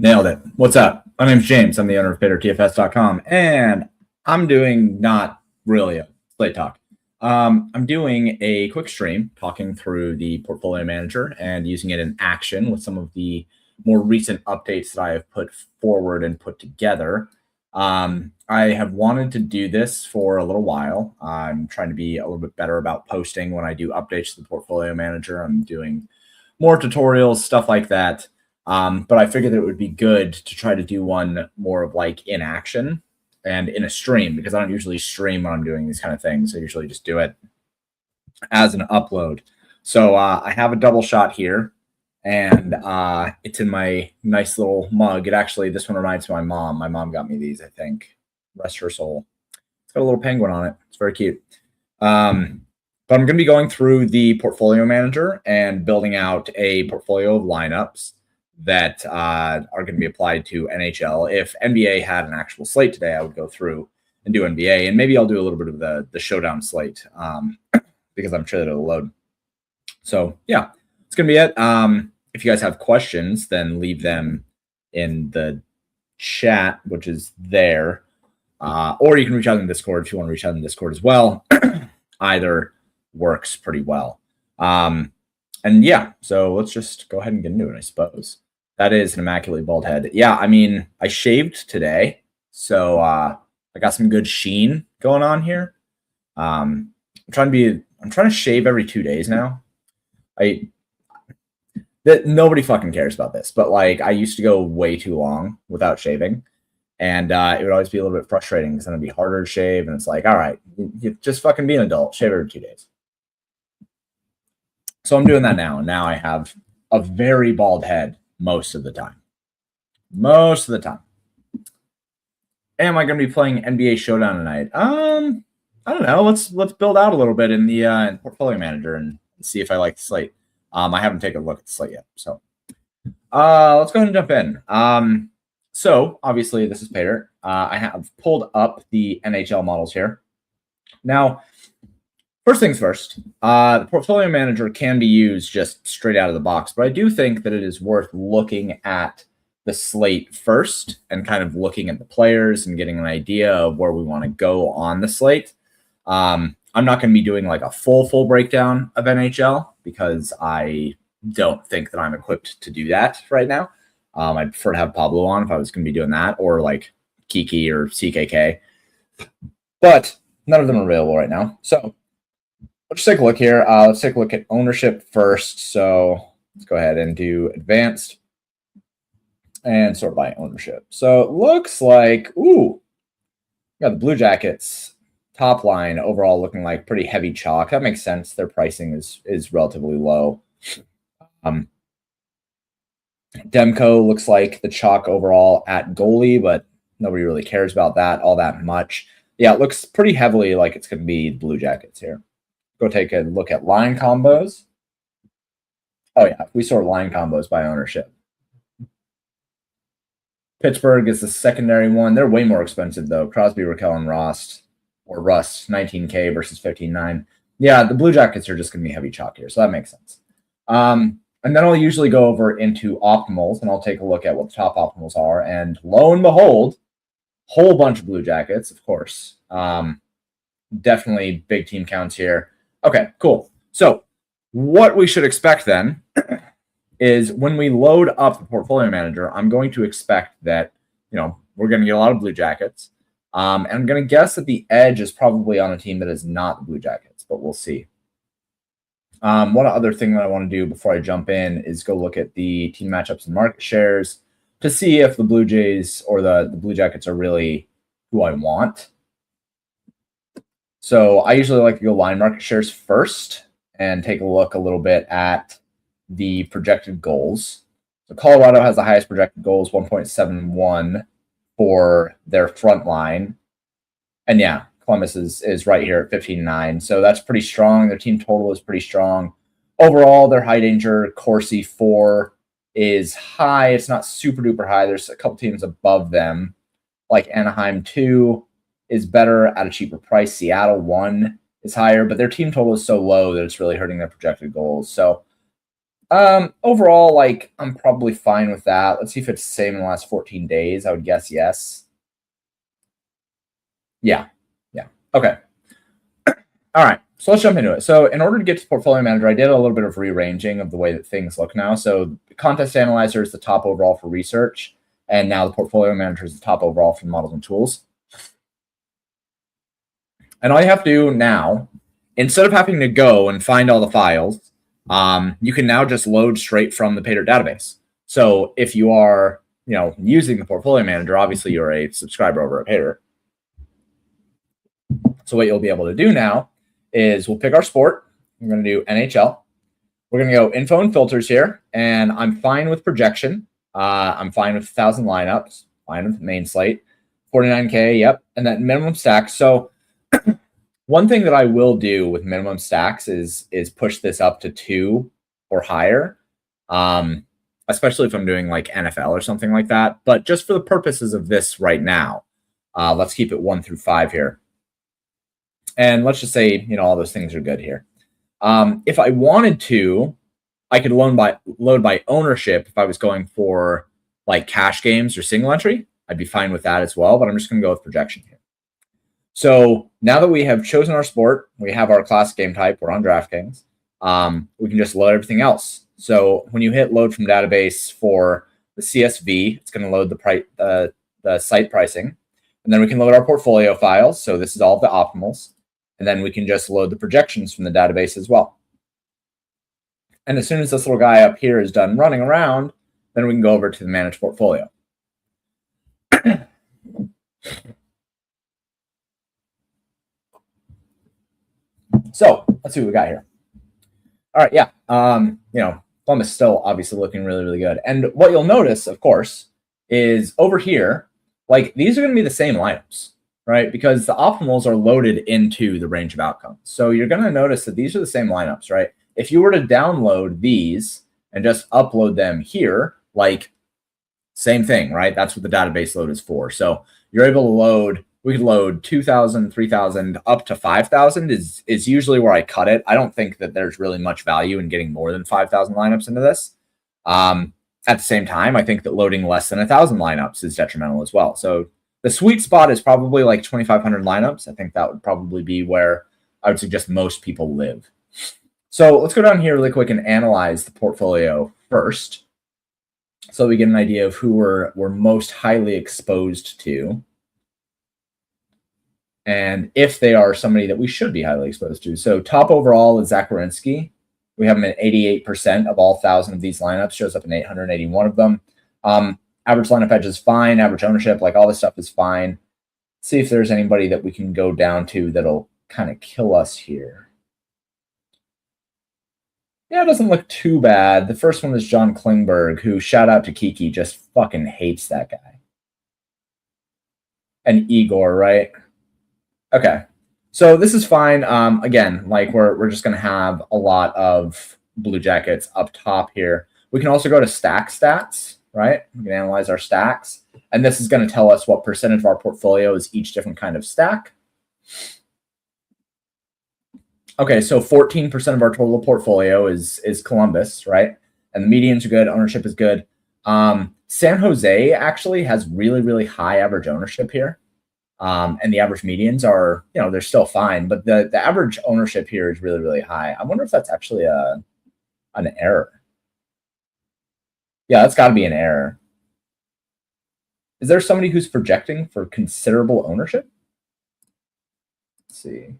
Nailed it. What's up? My name's James. I'm the owner of PaterTFS.com, and I'm doing not really a Slate Talk. I'm doing a quick stream talking through the portfolio manager and using it in action with some of the more recent updates that I have put forward and put together. I have wanted to do this for a little while. I'm trying to be a little bit better about posting when I do updates to the portfolio manager. I'm doing more tutorials, stuff like that. But I figured that it would be good to try to do one more of like in action and in a stream, because I don't usually stream when I'm doing these kind of things. I usually just do it as an upload. So I have a double shot here, and it's in my nice little mug. This one reminds me of my mom. My mom got me these, I think. Rest her soul. It's got a little penguin on it. It's very cute. But I'm going to be going through the portfolio manager and building out a portfolio of lineups that are going to be applied to NHL. If NBA had an actual slate today, I would go through and do NBA, and maybe I'll do a little bit of the showdown slate because I'm sure that it'll load. So yeah, it's going to be it. If you guys have questions, then leave them in the chat, which is there. Or you can reach out in Discord if you want to reach out in Discord as well. Either works pretty well. And yeah, so let's just go ahead and get into it, I suppose. That is an immaculately bald head. Yeah, I mean, I shaved today, so I got some good sheen going on here. I'm trying to shave every 2 days now. Nobody fucking cares about this, but like I used to go way too long without shaving, and it would always be a little bit frustrating because then it'd be harder to shave, and it's like, all right, you just fucking be an adult, shave every 2 days. So I'm doing that now, and now I have a very bald head most of the time. Most of the time. Am I going to be playing NBA Showdown tonight? I don't know. Let's build out a little bit in the portfolio manager and see if I like the slate. I haven't taken a look at the slate yet, so let's go ahead and jump in. So obviously this is Pater. I have pulled up the NHL models here. Now, first things first, the portfolio manager can be used just straight out of the box, but I do think that it is worth looking at the slate first and kind of looking at the players and getting an idea of where we want to go on the slate. I'm not going to be doing like a full breakdown of NHL because I don't think that I'm equipped to do that right now. I'd prefer to have Pablo on if I was going to be doing that, or like Kiki or CKK, but none of them are available right now. So let's take a look here. Let's take a look at ownership first. So let's go ahead and do advanced and sort by ownership. So it looks like, got the Blue Jackets top line overall looking like pretty heavy chalk. That makes sense. Their pricing is relatively low. Demko looks like the chalk overall at goalie, but nobody really cares about that all that much. Yeah, it looks pretty heavily like it's going to be Blue Jackets here. Go take a look at line combos. Oh yeah, we sort line combos by ownership. Pittsburgh is the secondary one. They're way more expensive though. Crosby, Raquel, and Rust, 19K versus 15.9. Yeah, the Blue Jackets are just going to be heavy chalk here, so that makes sense. And then I'll usually go over into optimals, and I'll take a look at what the top optimals are. And lo and behold, whole bunch of Blue Jackets, of course. Definitely big team counts here. Okay, cool. So what we should expect then is when we load up the portfolio manager, I'm going to expect that, we're going to get a lot of Blue Jackets. And I'm going to guess that the edge is probably on a team that is not the Blue Jackets, but we'll see. One other thing that I want to do before I jump in is go look at the team matchups and market shares to see if the Blue Jays or the Blue Jackets are really who I want. So I usually like to go line market shares first and take a look a little bit at the projected goals. So Colorado has the highest projected goals, 1.71 for their front line. And yeah, Columbus is right here at 15.9. So that's pretty strong. Their team total is pretty strong. Overall, their high danger, Corsi 4, is high. It's not super duper high. There's a couple teams above them, like Anaheim 2 is better at a cheaper price. Seattle 1 is higher, but their team total is so low that it's really hurting their projected goals. So Overall, like, I'm probably fine with that. Let's see if it's the same in the last 14 days. I would guess yes. Yeah. Yeah. Okay. All right. So let's jump into it. So in order to get to Portfolio Manager, I did a little bit of rearranging of the way that things look now. So the Contest Analyzer is the top overall for research, and now the Portfolio Manager is the top overall for models and tools. And all you have to do now, instead of having to go and find all the files, you can now just load straight from the Paydirt database. So if you are, using the Portfolio Manager, obviously you're a subscriber over at Paydirt. So what you'll be able to do now is we'll pick our sport. We're going to do NHL. We're going to go info and filters here, and I'm fine with projection. I'm fine with 1,000 lineups. Fine with main slate. 49K, yep. And then minimum stack. So one thing that I will do with minimum stacks is push this up to 2 or higher, especially if I'm doing like NFL or something like that. But just for the purposes of this right now, let's keep it 1 through 5 here. And let's just say, all those things are good here. If I wanted to, I could load by ownership if I was going for like cash games or single entry. I'd be fine with that as well, but I'm just going to go with projection here. So now that we have chosen our sport, we have our classic game type, we're on DraftKings, we can just load everything else. So when you hit load from database for the CSV, it's going to load the site pricing. And then we can load our portfolio files. So this is all of the optimals. And then we can just load the projections from the database as well. And as soon as this little guy up here is done running around, then we can go over to the manage portfolio. So let's see what we got here. All right, yeah. Plum is still obviously looking really, really good. And what you'll notice, of course, is over here, like these are going to be the same lineups, right? Because the optimals are loaded into the range of outcomes. So you're going to notice that these are the same lineups, right? If you were to download these and just upload them here, like same thing, right? That's what the database load is for. So you're able to load, we could load 2,000, 3,000, up to 5,000 is usually where I cut it. I don't think that there's really much value in getting more than 5,000 lineups into this. At the same time, I think that loading less than 1,000 lineups is detrimental as well. So the sweet spot is probably like 2,500 lineups. I think that would probably be where I would suggest most people live. So let's go down here really quick and analyze the portfolio first, so we get an idea of who we're most highly exposed to, and if they are somebody that we should be highly exposed to. So top overall is Zach Werenski. We have him at 88% of all 1,000 of these lineups, shows up in 881 of them. Average lineup edge is fine. Average ownership, like all this stuff is fine. Let's see if there's anybody that we can go down to that'll kind of kill us here. Yeah, it doesn't look too bad. The first one is John Klingberg, who, shout out to Kiki, just fucking hates that guy. And Igor, right? Okay. So this is fine. Again, like we're just going to have a lot of Blue Jackets up top here. We can also go to stack stats, right? We can analyze our stacks. And this is going to tell us what percentage of our portfolio is each different kind of stack. Okay, so 14% of our total portfolio is Columbus, right? And the medians are good. Ownership is good. San Jose actually has really, really high average ownership here. And the average medians are, they're still fine, but the average ownership here is really, really high. I wonder if that's actually an error. Yeah, that's got to be an error. Is there somebody who's projecting for considerable ownership? Let's see.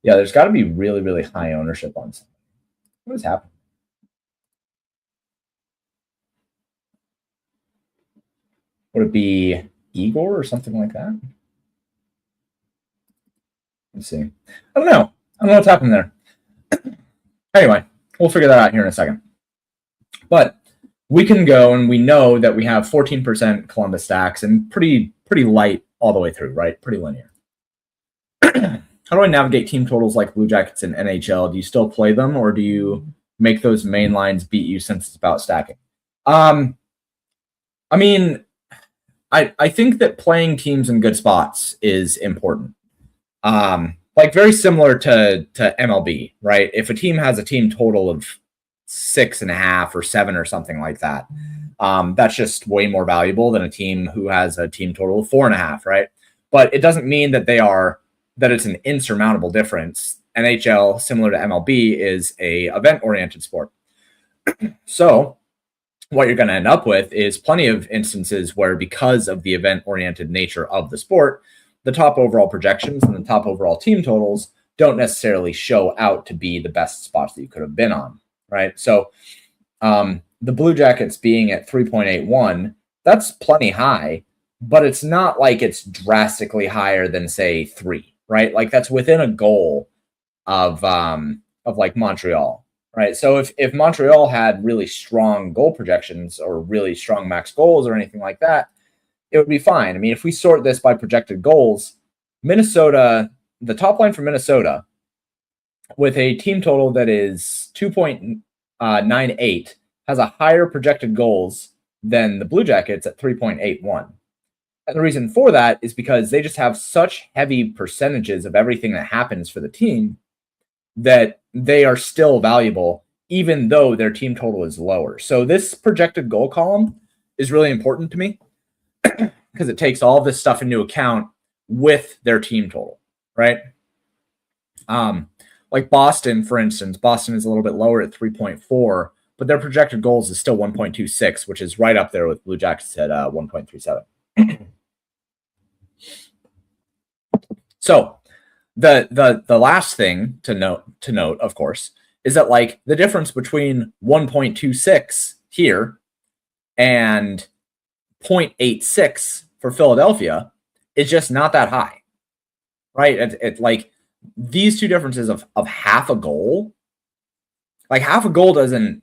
Yeah, there's got to be really, really high ownership on something. What is happening? Would it be Igor or something like that? Let's see. I don't know what's happening there. Anyway, we'll figure that out here in a second. But we can go, and we know that we have 14% Columbus stacks and pretty light all the way through, right? Pretty linear. How do I navigate team totals like Blue Jackets and NHL? Do you still play them, or do you make those main lines beat you since it's about stacking? I mean, I think that playing teams in good spots is important. Like very similar to MLB, right? If a team has a team total of 6.5 or 7 or something like that, that's just way more valuable than a team who has a team total of 4.5, right? But it doesn't mean that it's an insurmountable difference. NHL, similar to MLB, is a event-oriented sport. So what you're going to end up with is plenty of instances where, because of the event-oriented nature of the sport, the top overall projections and the top overall team totals don't necessarily show out to be the best spots that you could have been on, right? So the Blue Jackets being at 3.81, that's plenty high, but it's not like it's drastically higher than, say, 3, right? Like that's within a goal of like Montreal, right? So if Montreal had really strong goal projections or really strong max goals or anything like that, it would be fine. I mean, if we sort this by projected goals, Minnesota, the top line for Minnesota, with a team total that is 2.98, has a higher projected goals than the Blue Jackets at 3.81. And the reason for that is because they just have such heavy percentages of everything that happens for the team that they are still valuable, even though their team total is lower. So this projected goal column is really important to me because it takes all this stuff into account with their team total, right? Like Boston, for instance, Boston is a little bit lower at 3.4, but their projected goals is still 1.26, which is right up there with Blue Jackets at 1.37. So the last thing to note, of course, is that like the difference between 1.26 here and 0.86 for Philadelphia is just not that high, right? It's like these two differences of half a goal, like half a goal doesn't,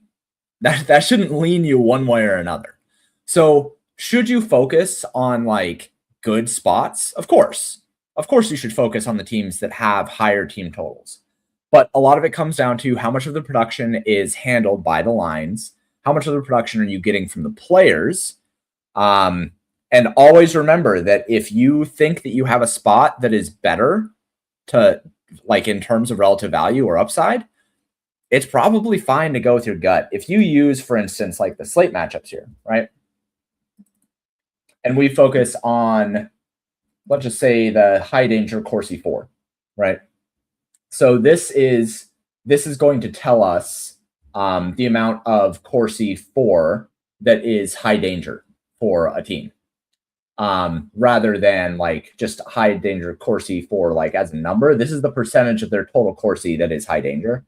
that shouldn't lean you one way or another. So should you focus on like good spots? Of course you should focus on the teams that have higher team totals. But a lot of it comes down to how much of the production is handled by the lines, how much of the production are you getting from the players. And always remember that if you think that you have a spot that is better to like in terms of relative value or upside, it's probably fine to go with your gut. If you use, for instance, like the slate matchups here, right? And we focus on, let's just say, the high danger Corsi 4, right? So this is going to tell us the amount of Corsi 4 that is high danger for a team, rather than like just high danger Corsi 4 like as a number. This is the percentage of their total Corsi that is high danger.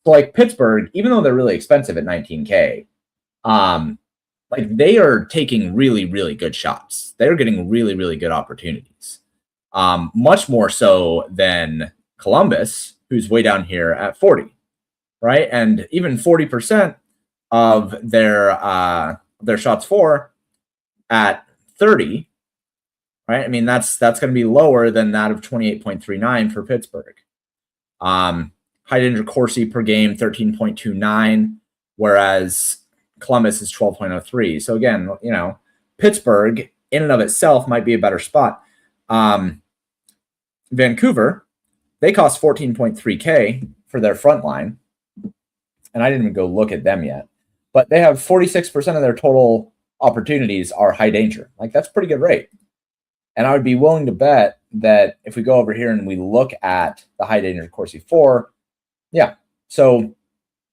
So like Pittsburgh, even though they're really expensive at 19K, like they are taking really, really good shots. They're getting really, really good opportunities. Much more so than Columbus, who's way down here at 40, right? And even 40% of their shots for at 30, right? I mean, that's going to be lower than that of 28.39 for Pittsburgh. High danger Corsi per game, 13.29, whereas Columbus is 12.03. So again, you know, Pittsburgh in and of itself might be a better spot. Vancouver, they cost 14.3K for their front line. And I didn't even go look at them yet. But they have 46% of their total opportunities are high danger. Like that's a pretty good rate. And I would be willing to bet that if we go over here and we look at the high danger Corsi 4, yeah. So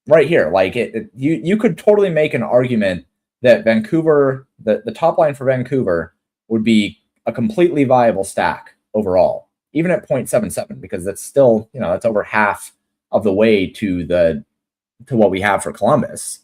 right here, like you could totally make an argument that Vancouver, the top line for Vancouver would be a completely viable stack overall, even at 0.77, because that's still, you know, that's over half of the way to what we have for Columbus,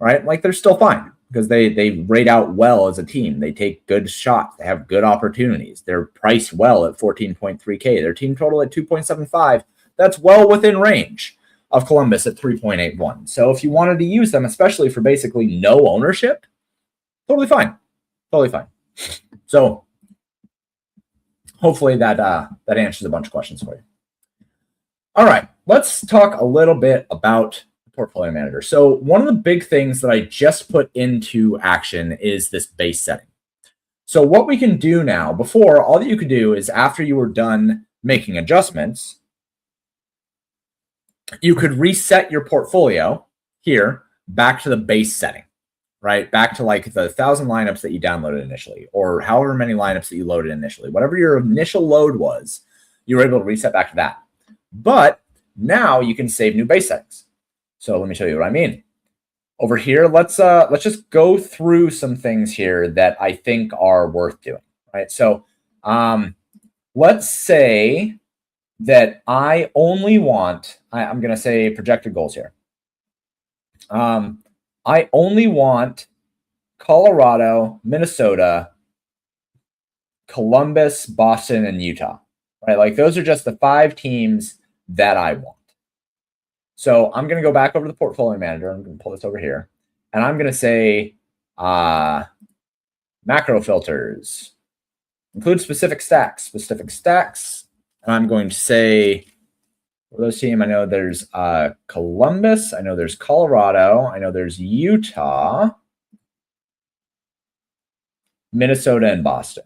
right? Like they're still fine because they rate out well as a team. They take good shots. They have good opportunities. They're priced well at 14.3K. Their team total at 2.75. That's well within range of Columbus at 3.81. So if you wanted to use them, especially for basically no ownership, totally fine. Totally fine. So hopefully that answers a bunch of questions for you. All right, let's talk a little bit about the Portfolio Manager. So one of the big things that I just put into action is this base setting. So what we can do now, before, all that you could do is after you were done making adjustments, you could reset your portfolio here back to the base setting, right? Back to like the 1,000 lineups that you downloaded initially, or however many lineups that you loaded initially. Whatever your initial load was, you were able to reset back to that. But now you can save new base settings. So let me show you what I mean. Over here, let's just go through some things here that I think are worth doing, right? So let's say that I only want, I'm going to say projected goals here. I only want Colorado, Minnesota, Columbus, Boston, and Utah, right? Like those are just the 5 teams that I want. So I'm going to go back over to the portfolio manager. I'm going to pull this over here. And I'm going to say macro filters. Include specific stacks. And I'm going to say, for those teams, I know there's Columbus. I know there's Colorado. I know there's Utah, Minnesota, and Boston.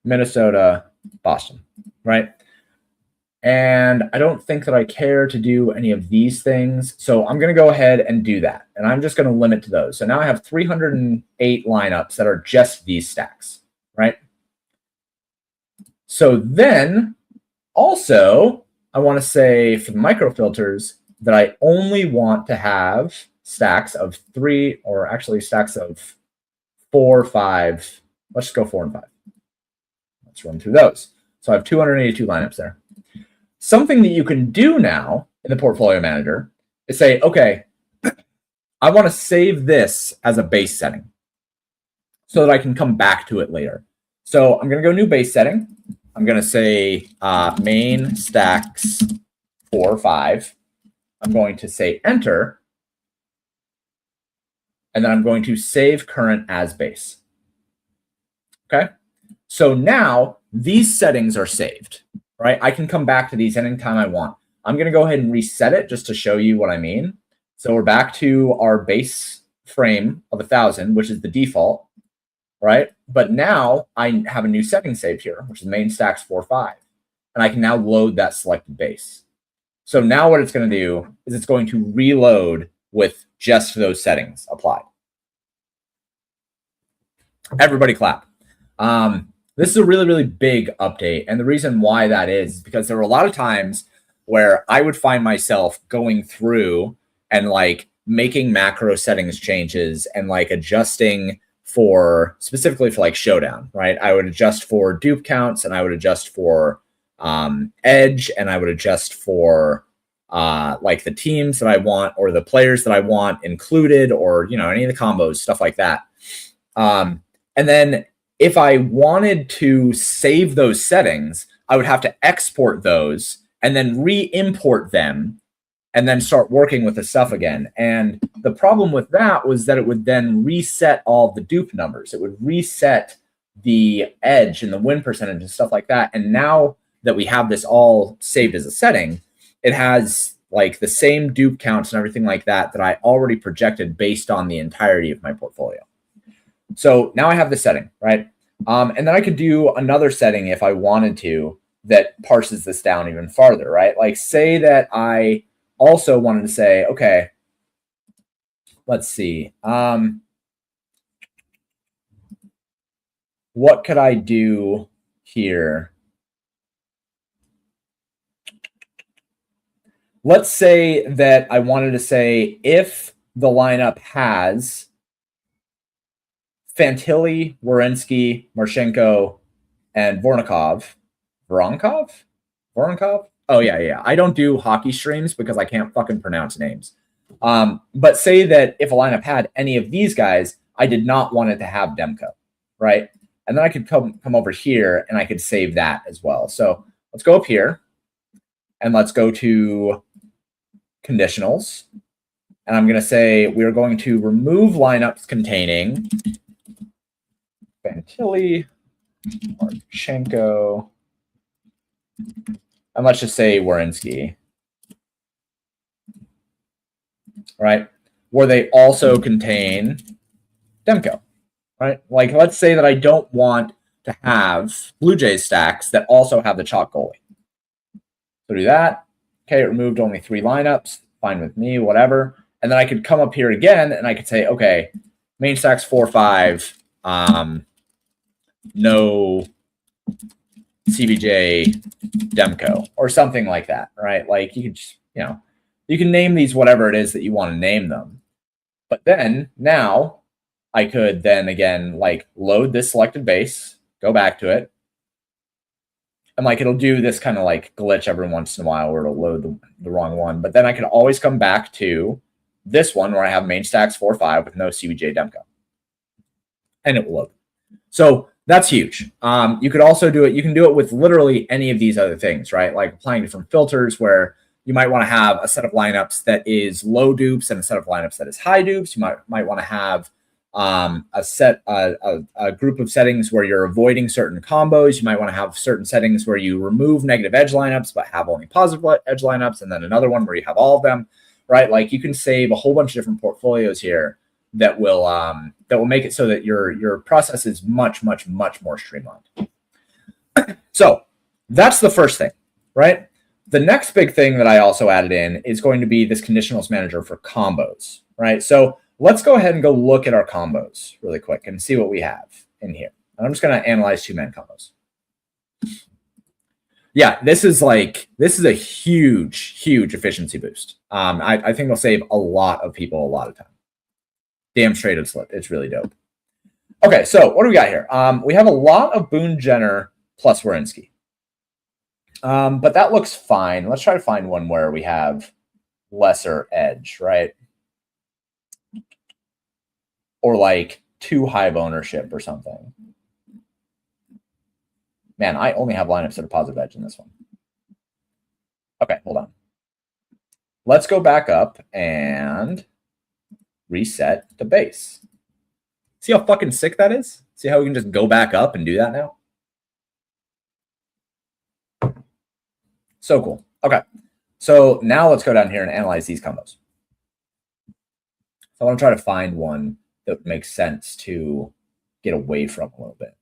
Minnesota, Boston, right? And I don't think that I care to do any of these things. So I'm going to go ahead and do that. And I'm just going to limit to those. So now I have 308 lineups that are just these stacks, right? So then also I want to say for the micro filters that I only want to have stacks of 3, or actually stacks of 4, 5. Let's just go 4 and 5. Let's run through those. So I have 282 lineups there. Something that you can do now in the portfolio manager is say, okay, I want to save this as a base setting so that I can come back to it later. So I'm going to go new base setting. I'm going to say main stacks 4 or 5. I'm going to say enter. And then I'm going to save current as base. Okay. So now these settings are saved. Right, I can come back to these anytime I want. I'm going to go ahead and reset it just to show you what I mean. So we're back to our base frame of 1,000, which is the default, right? But now I have a new setting saved here, which is main stacks 4, 5. And I can now load that selected base. So now what it's going to do is it's going to reload with just those settings applied. Everybody clap. This is a really, really big update. And the reason why that is because there were a lot of times where I would find myself going through and like making macro settings changes and like adjusting for specifically for like Showdown, right? I would adjust for dupe counts and I would adjust for edge and I would adjust for like the teams that I want or the players that I want included or, you know, any of the combos, stuff like that. And then if I wanted to save those settings, I would have to export those and then re-import them and then start working with the stuff again. And the problem with that was that it would then reset all the dupe numbers. It would reset the edge and the win percentage and stuff like that. And now that we have this all saved as a setting, it has like the same dupe counts and everything like that that I already projected based on the entirety of my portfolio. So now I have the setting, right? And then I could do another setting if I wanted to that parses this down even farther, right? Like say that I also wanted to say, okay, let's see. What could I do here? Let's say that I wanted to say if the lineup has Fantilli, Werenski, Marchenko, and Voronkov. Oh, yeah. I don't do hockey streams because I can't fucking pronounce names. But say that if a lineup had any of these guys, I did not want it to have Demko, right? And then I could come over here and I could save that as well. So let's go up here and let's go to conditionals. And I'm going to say we're going to remove lineups containing Fantilli, Marchenko, and let's just say Werenski, right? Where they also contain Demko, right? Like, let's say that I don't want to have Blue Jays stacks that also have the chalk goalie. So do that. Okay, it removed only 3 lineups. Fine with me, whatever. And then I could come up here again and I could say, okay, main stacks 4-5, no CBJ Demko or something like that, right? Like you could just, you can name these whatever it is that you want to name them. But then now I could then again like load this selected base, go back to it, and like it'll do this kind of like glitch every once in a while where it'll load the wrong one. But then I can always come back to this one where I have main stacks 4-5 with no CBJ Demko. And it will load. So that's huge. You could also do it. You can do it with literally any of these other things, right? Like applying different filters where you might want to have a set of lineups that is low dupes and a set of lineups that is high dupes. You might want to have a group of settings where you're avoiding certain combos. You might want to have certain settings where you remove negative edge lineups but have only positive edge lineups, and then another one where you have all of them, right? Like you can save a whole bunch of different portfolios here that will make it so that your process is much more streamlined. So that's the first thing, right? The next big thing that I also added in is going to be this conditionals manager for combos, right? So let's go ahead and go look at our combos really quick and see what we have in here. And I'm just going to analyze 2-man combos. Yeah, this is a huge efficiency boost. I think it'll save a lot of people a lot of time. Damn straight it's really dope. Okay, so what do we got here? We have a lot of Boone Jenner plus Werenski. But that looks fine. Let's try to find one where we have lesser edge, right? Or like too high of ownership or something. Man, I only have lineups that are positive edge in this one. Okay, hold on. Let's go back up and reset the base. See how fucking sick that is? See how we can just go back up and do that now? So cool. Okay. So now let's go down here and analyze these combos. So I want to try to find one that makes sense to get away from a little bit.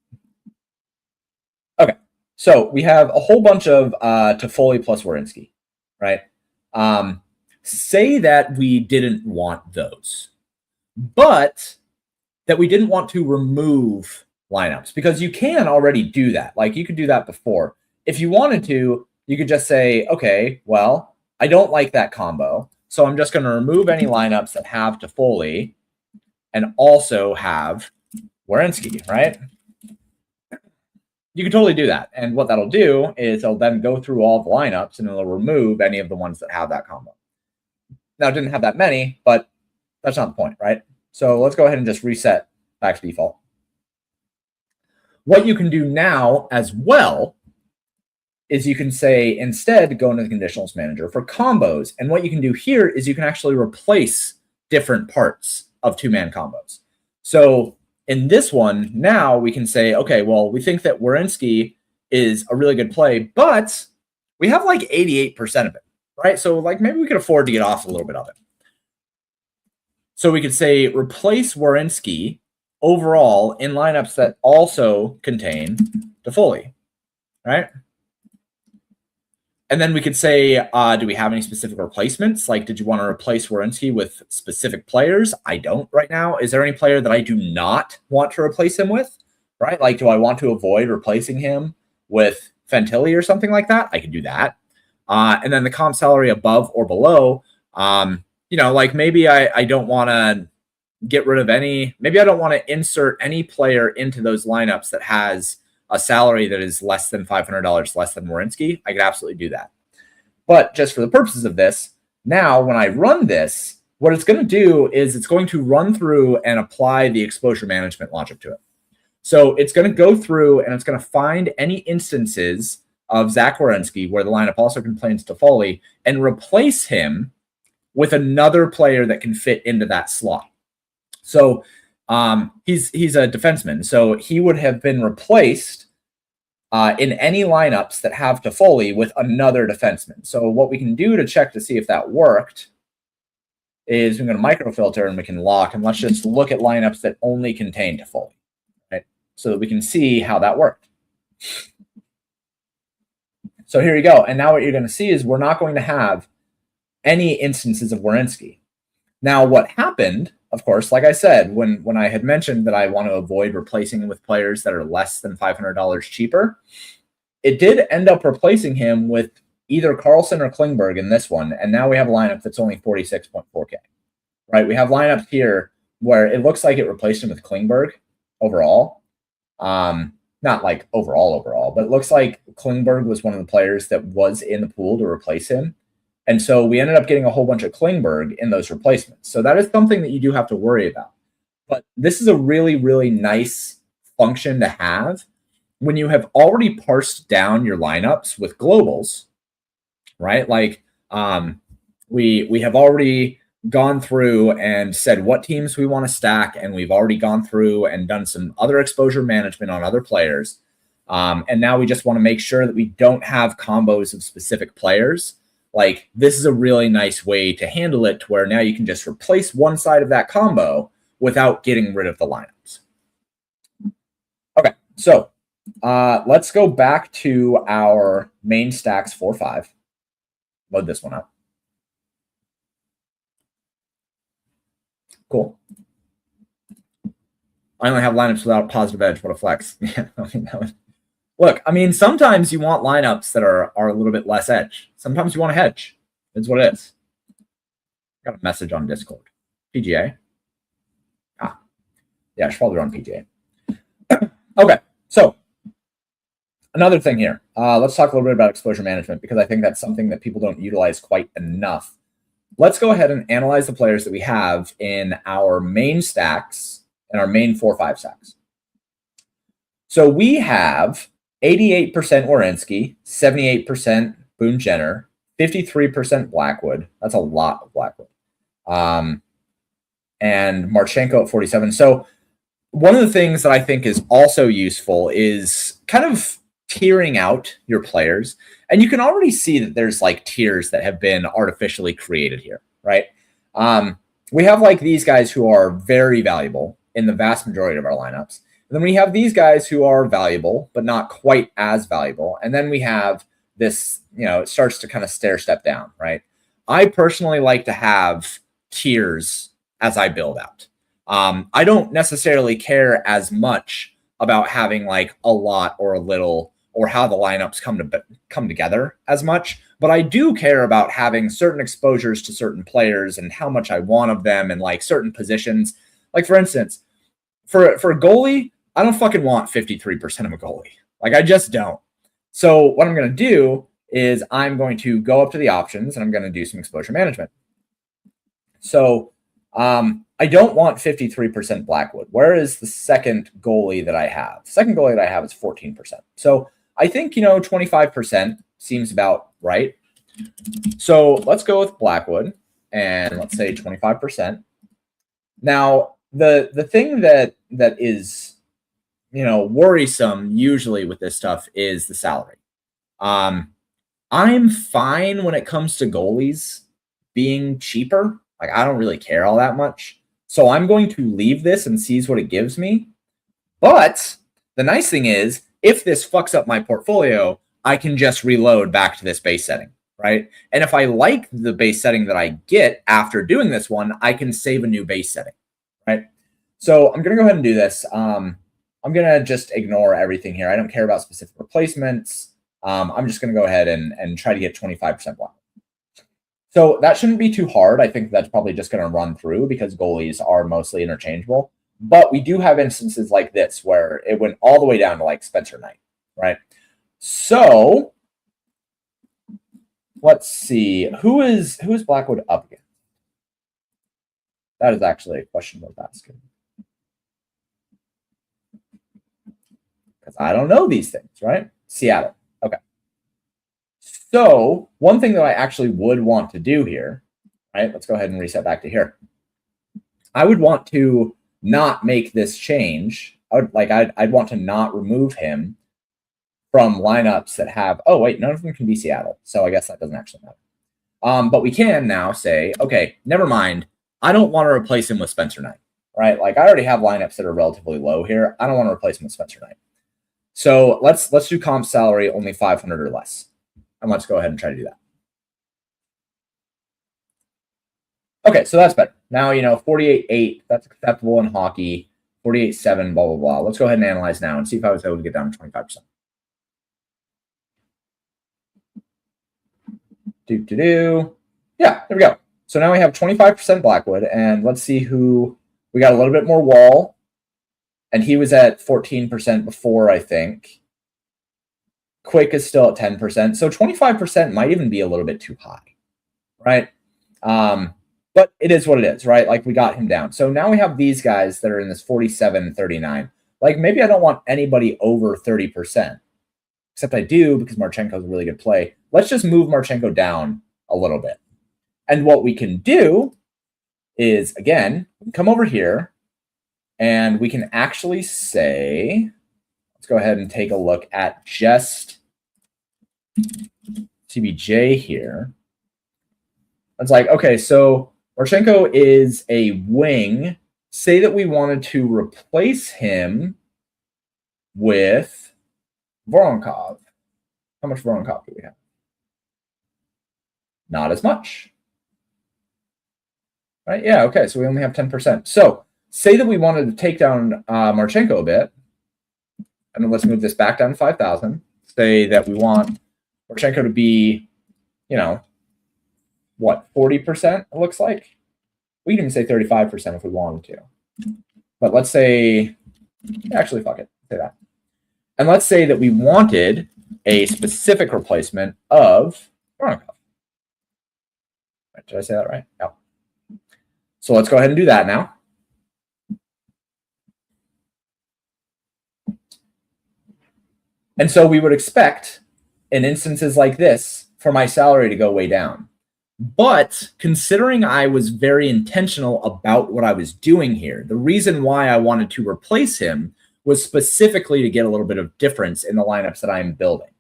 Okay. So we have a whole bunch of Toffoli plus Werenski, right? Say that we didn't want those, but that we didn't want to remove lineups, because you can already do that. Like you could do that before. If you wanted to, you could just say, okay, well, I don't like that combo, so I'm just going to remove any lineups that have Toffoli and also have Werenski, right? You can totally do that. And what that'll do is it'll then go through all the lineups and it'll remove any of the ones that have that combo. Now, it didn't have that many, but that's not the point, right? So let's go ahead and just reset back to default. What you can do now as well is you can say, instead, go into the conditionals manager for combos. And what you can do here is you can actually replace different parts of 2-man combos. So in this one, now we can say, okay, well, we think that Werenski is a really good play, but we have like 88% of it, right? So like maybe we could afford to get off a little bit of it. So we could say replace Werenski overall in lineups that also contain Toffoli, right? And then we could say, do we have any specific replacements? Like, did you want to replace Werenski with specific players? I don't right now. Is there any player that I do not want to replace him with, right? Like, do I want to avoid replacing him with Fantilli or something like that? I could do that. And then the comp salary above or below, like maybe I don't want to get rid of any, maybe I don't want to insert any player into those lineups that has a salary that is less than $500 less than Werenski. I could absolutely do that. But just for the purposes of this, now when I run this, what it's going to do is it's going to run through and apply the exposure management logic to it. So it's going to go through and it's going to find any instances of Zach Werenski where the lineup also contains Toffoli and replace him with another player that can fit into that slot. So he's a defenseman, so he would have been replaced in any lineups that have Toffoli with another defenseman. So what we can do to check to see if that worked is we're going to microfilter and we can lock, and let's just look at lineups that only contain Toffoli. so that we can see how that worked. So here you go. And now what you're going to see is we're not going to have any instances of Werenski. Now, what happened, of course, like I said, when I had mentioned that I want to avoid replacing him with players that are less than $500 cheaper, it did end up replacing him with either Carlson or Klingberg in this one. And now we have a lineup that's only 46.4K, right? We have lineups here where it looks like it replaced him with Klingberg overall. Not like overall, but it looks like Klingberg was one of the players that was in the pool to replace him. And so we ended up getting a whole bunch of Klingberg in those replacements. So that is something that you do have to worry about. But this is a really, really nice function to have when you have already parsed down your lineups with globals, right? Like we have already gone through and said what teams we want to stack, and we've already gone through and done some other exposure management on other players. And now we just want to make sure that we don't have combos of specific players. Like, this is a really nice way to handle it to where now you can just replace one side of that combo without getting rid of the lineups. Okay, so let's go back to our main stacks 4-5. Load this one up. Cool. I only have lineups without positive edge. What a flex. Yeah, I mean, that was... Look, I mean, sometimes you want lineups that are a little bit less edge. Sometimes you want to hedge. It's what it is. Got a message on Discord. PGA. Yeah, I should probably run PGA. Okay, so another thing here. Let's talk a little bit about exposure management, because I think that's something that people don't utilize quite enough. Let's go ahead and analyze the players that we have in our main stacks and our main 4-5 stacks. So we have 88% Werenski, 78% Boone Jenner, 53% Blackwood. That's a lot of Blackwood. And Marchenko at 47. So one of the things that I think is also useful is kind of tiering out your players. And you can already see that there's like tiers that have been artificially created here, right? We have like these guys who are very valuable in the vast majority of our lineups. And then we have these guys who are valuable, but not quite as valuable. And then we have this, it starts to kind of stair step down, right? I personally like to have tiers as I build out. I don't necessarily care as much about having like a lot or a little, or how the lineups come together as much, but I do care about having certain exposures to certain players and how much I want of them and like certain positions. Like, for instance, for a goalie, I don't fucking want 53% of a goalie. Like, I just don't. So what I'm going to do is I'm going to go up to the options and I'm going to do some exposure management. So I don't want 53% Blackwood. Where is the second goalie that I have? The second goalie that I have is 14%. So I think, 25% seems about right. So let's go with Blackwood and let's say 25%. Now, the thing that is, worrisome usually with this stuff is the salary. I'm fine when it comes to goalies being cheaper. Like, I don't really care all that much. So I'm going to leave this and seize what it gives me. But the nice thing is, if this fucks up my portfolio, I can just reload back to this base setting, right? And if I like the base setting that I get after doing this one, I can save a new base setting, right? So I'm going to go ahead and do this. I'm going to just ignore everything here. I don't care about specific replacements. I'm just going to go ahead and try to get 25% block. So that shouldn't be too hard. I think that's probably just going to run through because goalies are mostly interchangeable. But we do have instances like this where it went all the way down to like Spencer Knight, right? So let's see. Who is Blackwood up against? That is actually a question worth asking. Because I don't know these things, right? Seattle. Okay. So one thing that I actually would want to do here, right? Let's go ahead and reset back to here. I would want to not make this change. I'd want to not remove him from lineups that have, oh wait, none of them can be Seattle. So I guess that doesn't actually matter. But we can now say, okay, never mind. I don't want to replace him with Spencer Knight. right? Like I already have lineups that are relatively low here. I don't want to replace him with Spencer Knight. So let's do comp salary only 500 or less. And let's go ahead and try to do that. Okay, so that's better. Now, 48.8, that's acceptable in hockey. 48.7, blah, blah, blah. Let's go ahead and analyze now and see if I was able to get down to 25%. Yeah, there we go. So now we have 25% Blackwood, and let's see who we got. A little bit more Wall, and he was at 14% before, I think. Quick is still at 10%, so 25% might even be a little bit too high, right? But it is what it is, right? Like we got him down. So now we have these guys that are in this 47 and 39. Like maybe I don't want anybody over 30%, except I do because Marchenko is a really good play. Let's just move Marchenko down a little bit. And what we can do is, again, we can come over here and we can actually say, let's go ahead and take a look at just CBJ here. It's like, okay, so Marchenko is a wing. Say that we wanted to replace him with Voronkov. How much Voronkov do we have? Not as much. Right? Yeah, okay, so we only have 10%. So say that we wanted to take down Marchenko a bit, and then let's move this back down to 5,000. Say that we want Marchenko to be, what, 40%, it looks like? We can even say 35% if we wanted to. But let's say, actually, fuck it, say that. And let's say that we wanted a specific replacement of Voronkov. Did I say that right? No. So let's go ahead and do that now. And so we would expect in instances like this for my salary to go way down. But considering I was very intentional about what I was doing here, the reason why I wanted to replace him was specifically to get a little bit of difference in the lineups that I'm building.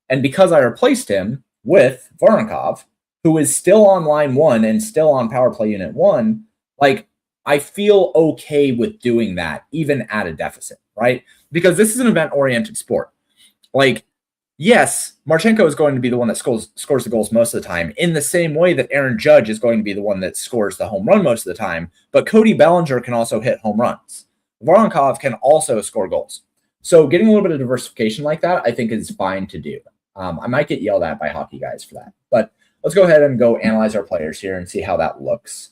And because I replaced him with Voronkov, who is still on line 1 and still on power play unit 1, like I feel okay with doing that even at a deficit, right? Because this is an event-oriented sport. Like, yes, Marchenko is going to be the one that scores the goals most of the time, in the same way that Aaron Judge is going to be the one that scores the home run most of the time, but Cody Bellinger can also hit home runs. Voronkov can also score goals. So getting a little bit of diversification like that, I think, is fine to do. I might get yelled at by hockey guys for that, but let's go ahead and go analyze our players here and see how that looks.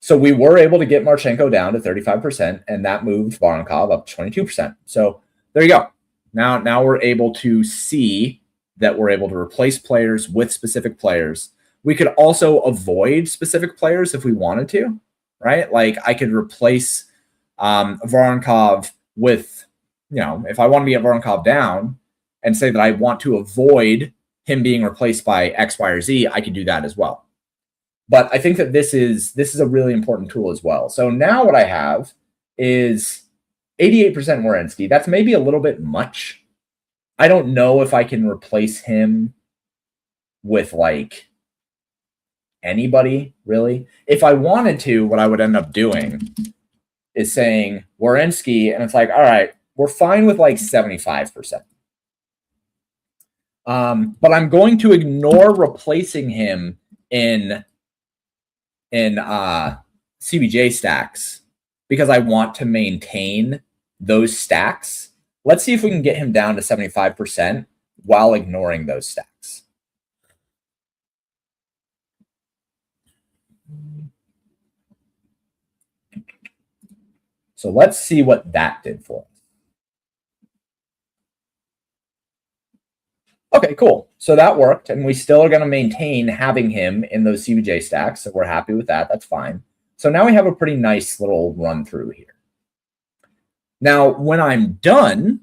So we were able to get Marchenko down to 35%, and that moved Voronkov up to 22%. So there you go. Now we're able to see that we're able to replace players with specific players. We could also avoid specific players if we wanted to, right? Like I could replace Voronkov with, if I want to get Voronkov down and say that I want to avoid him being replaced by X, Y, or Z, I could do that as well. But I think that this is a really important tool as well. So now what I have is 88% Werenski. That's maybe a little bit much. I don't know if I can replace him with like anybody, really. If I wanted to, what I would end up doing is saying Werenski, and it's like, all right, we're fine with like 75%. But I'm going to ignore replacing him in CBJ stacks because I want to maintain those stacks. Let's see if we can get him down to 75% while ignoring those stacks. So let's see what that did for us. Okay, cool. So that worked, and we still are going to maintain having him in those CBJ stacks, so we're happy with that. That's fine. So now we have a pretty nice little run through here. Now, when I'm done,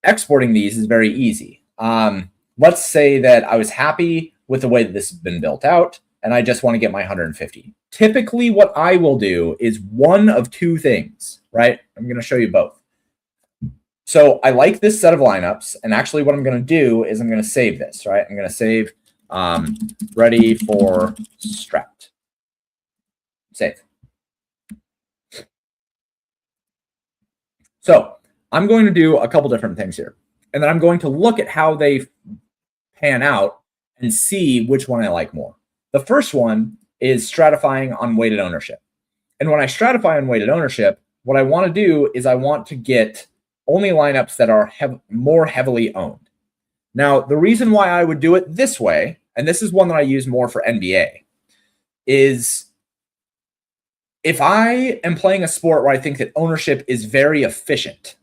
exporting these is very easy. Let's say that I was happy with the way that this has been built out, and I just want to get my 150. Typically, what I will do is one of two things, right? I'm going to show you both. So I like this set of lineups, and actually what I'm going to do is I'm going to save this, right? I'm going to save ready for strat. Save. So I'm going to do a couple different things here. And then I'm going to look at how they pan out and see which one I like more. The first one is stratifying on weighted ownership. And when I stratify on weighted ownership, what I want to do is I want to get only lineups that are more heavily owned. Now, the reason why I would do it this way, and this is one that I use more for NBA, is if I am playing a sport where I think that ownership is very efficient,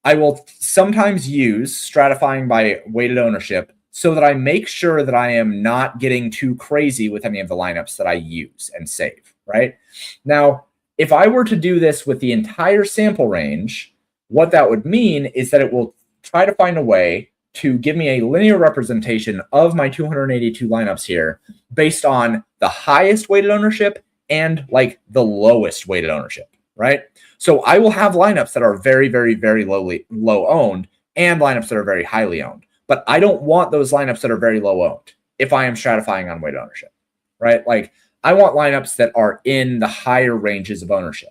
I will sometimes use stratifying by weighted ownership so that I make sure that I am not getting too crazy with any of the lineups that I use and save, right? Now, if I were to do this with the entire sample range, what that would mean is that it will try to find a way to give me a linear representation of my 282 lineups here based on the highest weighted ownership and like the lowest weighted ownership, right? So I will have lineups that are very, very, very low owned and lineups that are very highly owned. But I don't want those lineups that are very low owned if I am stratifying on weighted ownership, right? Like I want lineups that are in the higher ranges of ownership.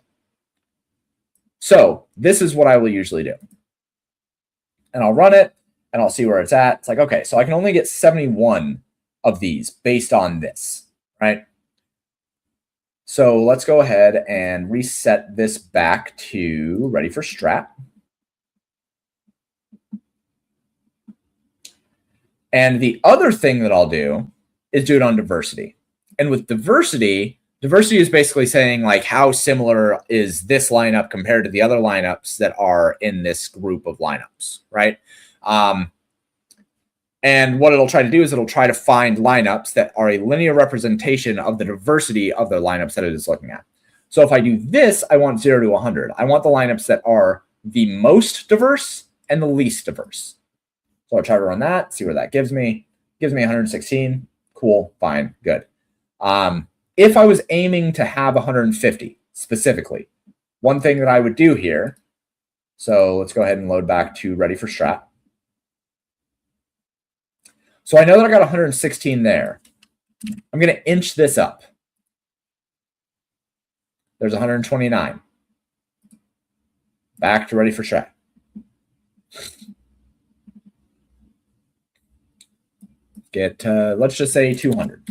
So this is what I will usually do. And I'll run it and I'll see where it's at. It's like, okay, so I can only get 71 of these based on this, right? So let's go ahead and reset this back to ready for strat. And the other thing that I'll do is do it on diversity. And with diversity is basically saying like how similar is this lineup compared to the other lineups that are in this group of lineups, right? And what it'll try to do is it'll try to find lineups that are a linear representation of the diversity of the lineups that it is looking at. So if I do this, I want 0 to 100. I want the lineups that are the most diverse and the least diverse. So I'll try to run that, see where that gives me. Gives me 116. Cool, fine, good. If I was aiming to have 150 specifically, one thing that I would do here, so let's go ahead and load back to ready for strat. So I know that I got 116 there. I'm going to inch this up. There's 129. Back to ready for strat. Get, let's just say 200.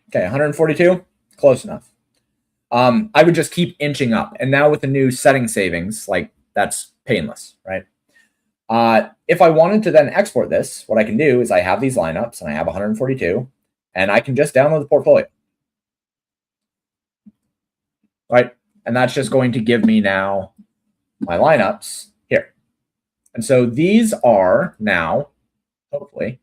Okay, 142, close enough. I would just keep inching up. And now with the new setting savings, like that's painless, right? If I wanted to then export this, what I can do is I have these lineups and I have 142 and I can just download the portfolio, right? And that's just going to give me now my lineups here. And so these are now, hopefully,